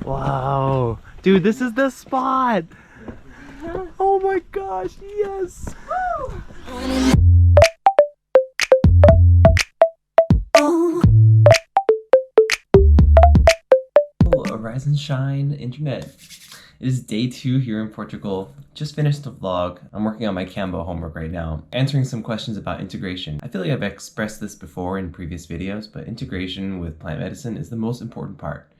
Wow. Dude, this is the spot. Oh my gosh, yes. Rise and shine, internet. It is day 2 here in Portugal. Just finished the vlog. I'm working on my Canva homework right now, answering some questions about integration. I feel like I've expressed this before in previous videos, but integration with plant medicine is the most important part.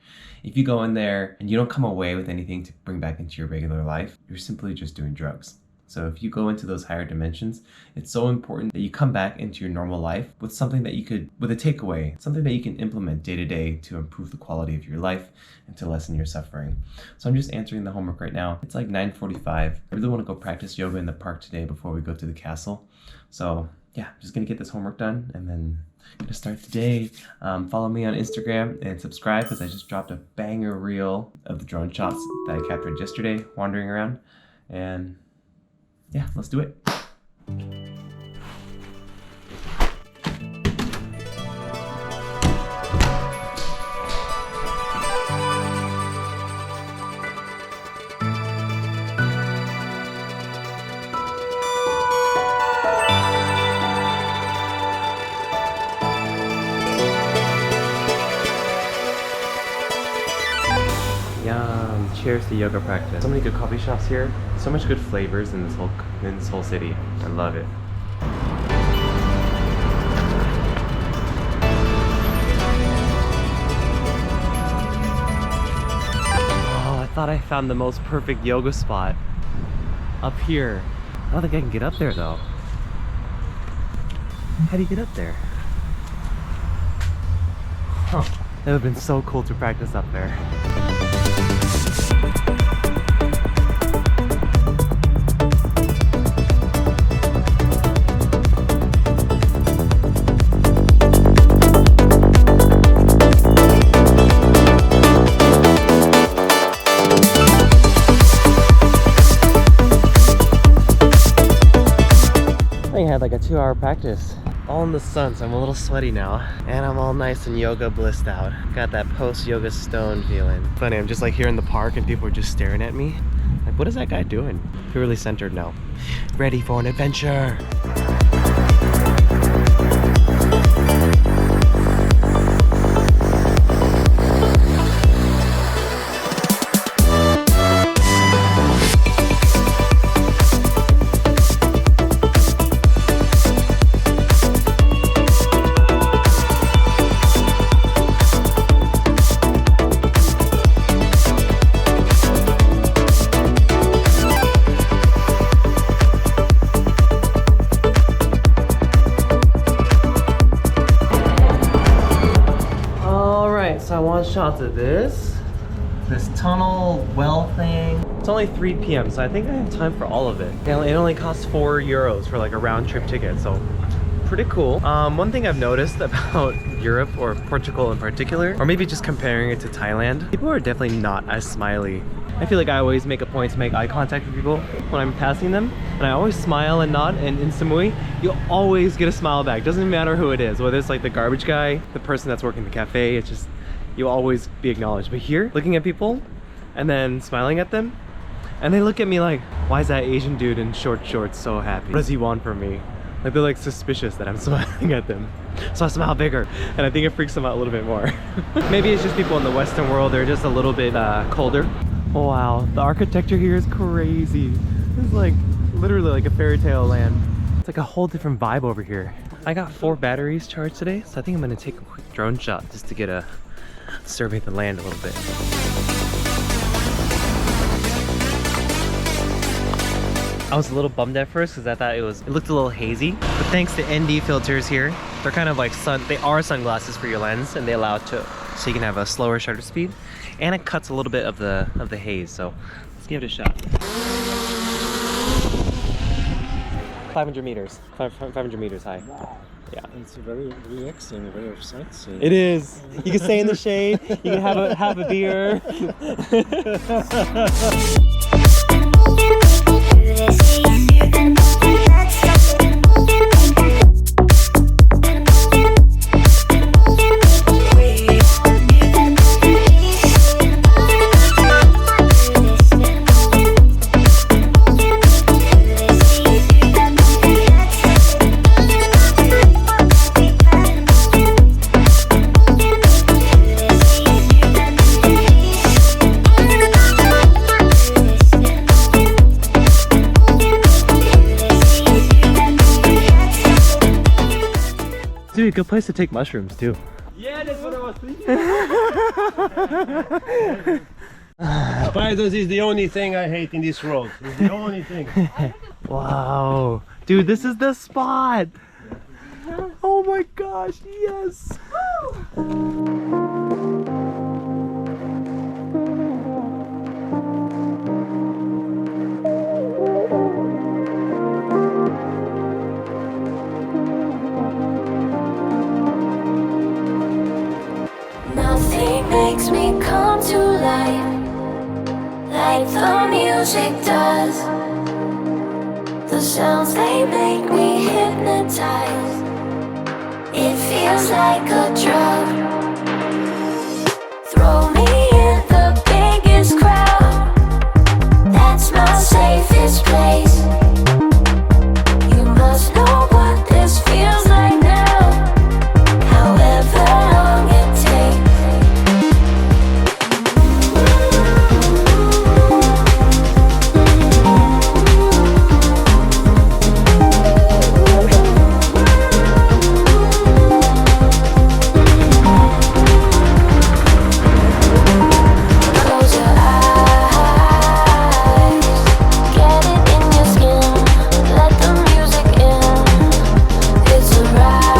If you go in there and you don't come away with anything to bring back into your regular life, you're simply just doing drugs. So if you go into those higher dimensions, it's so important that you come back into your normal life with something that with a takeaway, something that you can implement day to day to improve the quality of your life and to lessen your suffering. So I'm just answering the homework right now. It's like 9:45. I really want to go practice yoga in the park today before we go to the castle. So yeah, I'm just gonna get this homework done and then gonna start the day. Follow me on Instagram and subscribe because I just dropped a banger reel of the drone shots that I captured yesterday wandering around. And yeah, let's do it. Yum, cheers to yoga practice. So many good coffee shops here. So much good flavors in this whole city. I love it. Oh, I thought I found the most perfect yoga spot up here. I don't think I can get up there though. How do you get up there? Huh. That would have been so cool to practice up there. I had like a 2-hour practice all in the sun, so I'm a little sweaty now and I'm all nice and yoga blissed out. Got that post yoga stone feeling. Funny, I'm just like here in the park and people are just staring at me like, what is that guy doing? Purely centered now, ready for an adventure. So I want shots of this tunnel well thing. It's only 3 p.m. so I think I have time for all of it. It only costs €4 for like a round trip ticket, so pretty cool. One thing I've noticed about Europe or Portugal in particular, or maybe just comparing it to Thailand, people are definitely not as smiley. I feel like I always make a point to make eye contact with people when I'm passing them, and I always smile and nod, and in Samui, you'll always get a smile back. Doesn't matter who it is, whether it's like the garbage guy, the person that's working the cafe, it's just, you'll always be acknowledged. But here, looking at people and then smiling at them, and they look at me like, why is that Asian dude in short shorts so happy? What does he want from me? Like, they're like suspicious that I'm smiling at them. So I smile bigger, and I think it freaks them out a little bit more. Maybe it's just people in the Western world, they're just a little bit colder. Oh wow, the architecture here is crazy. It's like literally like a fairy tale land. It's like a whole different vibe over here. I got 4 batteries charged today, so I think I'm gonna take a quick drone shot just to get a survey the land a little bit. I was a little bummed at first because I thought it looked a little hazy, but thanks to ND filters here, they're kind of like they are sunglasses for your lens, and they allow it to, so you can have a slower shutter speed, and it cuts a little bit of the haze. So let's give it a shot. 500 meters, 500 meters high. Wow. Yeah. It's a very relaxing way of sightseeing. It is. You can stay in the shade. You can have a beer. actually a good place to take mushrooms too. Yeah, that's what I was thinking. Spiders is the only thing I hate in this world. It's the only thing. Wow. Dude, this is the spot. Oh my gosh, yes. Nothing makes me come to life like the music does. The sounds, they make me hypnotized. It feels like a drug. Throw me in the biggest crowd. That's my safest place. You must know what this feels like now. However long it takes. Close your eyes, get it in your skin, let the music in. It's a ride,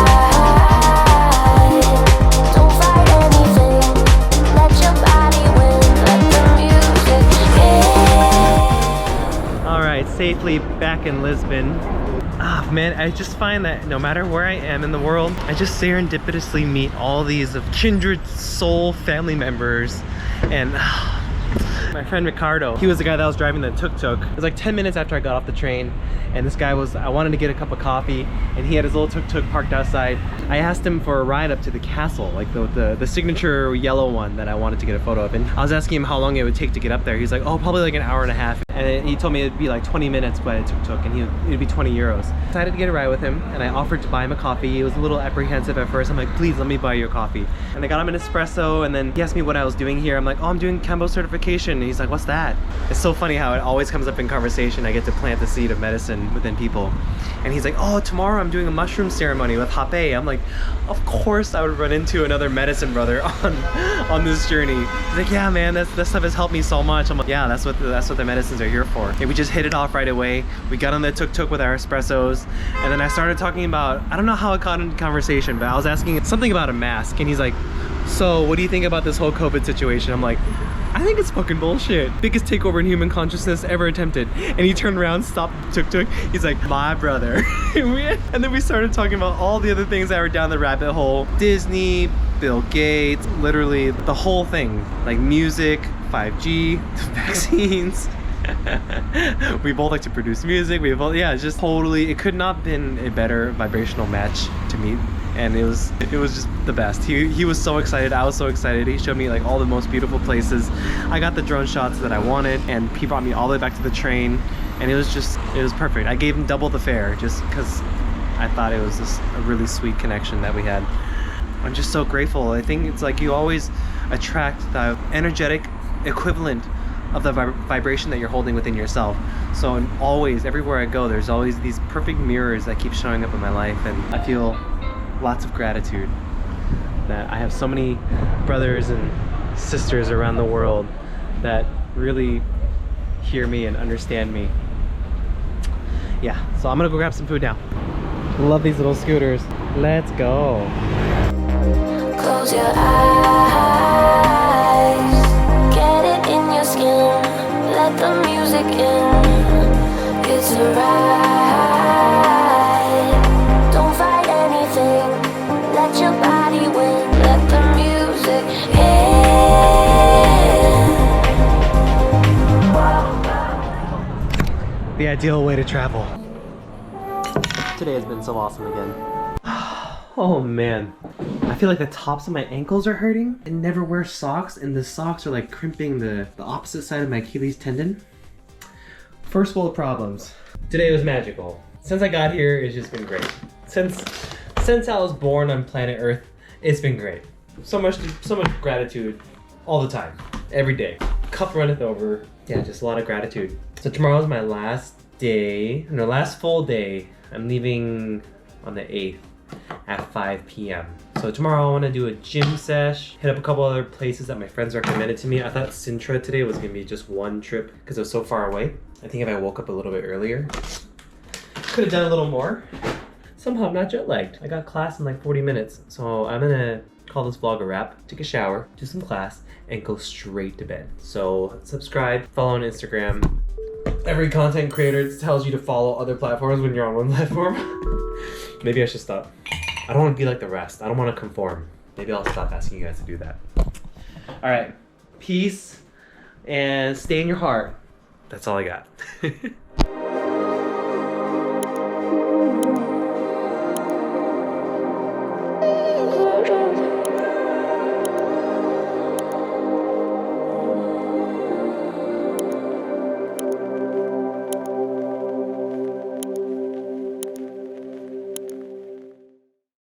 don't fight anything, let your body win, let the music in. All right, safely back in Lisbon. Ah, man, I just find that no matter where I am in the world, I just serendipitously meet all these of kindred soul family members. And my friend Ricardo, he was the guy that was driving the tuk-tuk. It was like 10 minutes after I got off the train, and this guy was, I wanted to get a cup of coffee, and he had his little tuk-tuk parked outside. I asked him for a ride up to the castle, like the signature yellow one that I wanted to get a photo of. And I was asking him how long it would take to get up there. He's like, oh, probably like an hour and a half. And he told me it'd be like 20 minutes by a tuk-tuk, and it'd be 20 euros. I decided to get a ride with him, and I offered to buy him a coffee. He was a little apprehensive at first. I'm like, please let me buy you a coffee. And I got him an espresso, and then he asked me what I was doing here. I'm like, oh, I'm doing Kambo certification. And he's like, what's that? It's so funny how it always comes up in conversation. I get to plant the seed of medicine within people. And he's like, oh, tomorrow I'm doing a mushroom ceremony with Hape. I'm like, of course I would run into another medicine brother on this journey. He's like, yeah, man, that stuff has helped me so much. I'm like, yeah, that's what the medicines are here for. And we just hit it off right away. We got on the tuk-tuk with our espressos, and then I started talking about, I don't know how it got into conversation, but I was asking something about a mask, and he's like, so what do you think about this whole COVID situation? I'm like, I think it's fucking bullshit. Biggest takeover in human consciousness ever attempted. And he turned around, stopped the tuk-tuk. He's like, my brother. And then we started talking about all the other things that were down the rabbit hole. Disney, Bill Gates, literally the whole thing. Like music, 5G, vaccines. We both like to produce music. We both, yeah, it's just totally, it could not have been a better vibrational match to meet. And it was just the best. He was so excited, I was so excited. He showed me like all the most beautiful places. I got the drone shots that I wanted, and he brought me all the way back to the train, and it was perfect. I gave him double the fare just because I thought it was just a really sweet connection that we had. I'm just so grateful. I think it's like you always attract the energetic equivalent of the vibration that you're holding within yourself. So always, everywhere I go, there's always these perfect mirrors that keep showing up in my life, and I feel lots of gratitude that I have so many brothers and sisters around the world that really hear me and understand me. Yeah, so I'm gonna go grab some food now. Love these little scooters. Let's go. Close your eyes, get it in your skin, let the music in. It's a ride, don't fight anything, let your body win, let the music in. The ideal way to travel. Today has been so awesome again. Oh man, I feel like the tops of my ankles are hurting. I never wear socks, and the socks are like crimping the opposite side of my Achilles tendon. First world problems. Today was magical. Since I got here, it's just been great. Since I was born on planet Earth, it's been great. So much gratitude all the time, every day. Cup runneth over. Yeah, just a lot of gratitude. So tomorrow's my last day, no, last full day. I'm leaving on the 8th. at 5 p.m. So tomorrow I want to do a gym sesh, hit up a couple other places that my friends recommended to me. I thought Sintra today was going to be just one trip because it was so far away. I think if I woke up a little bit earlier, could have done a little more. Somehow I'm not jet lagged. I got class in like 40 minutes. So I'm going to call this vlog a wrap, take a shower, do some class, and go straight to bed. So subscribe, follow on Instagram. Every content creator tells you to follow other platforms when you're on one platform. Maybe I should stop. I don't want to be like the rest. I don't want to conform. Maybe I'll stop asking you guys to do that. All right, peace and stay in your heart. That's all I got.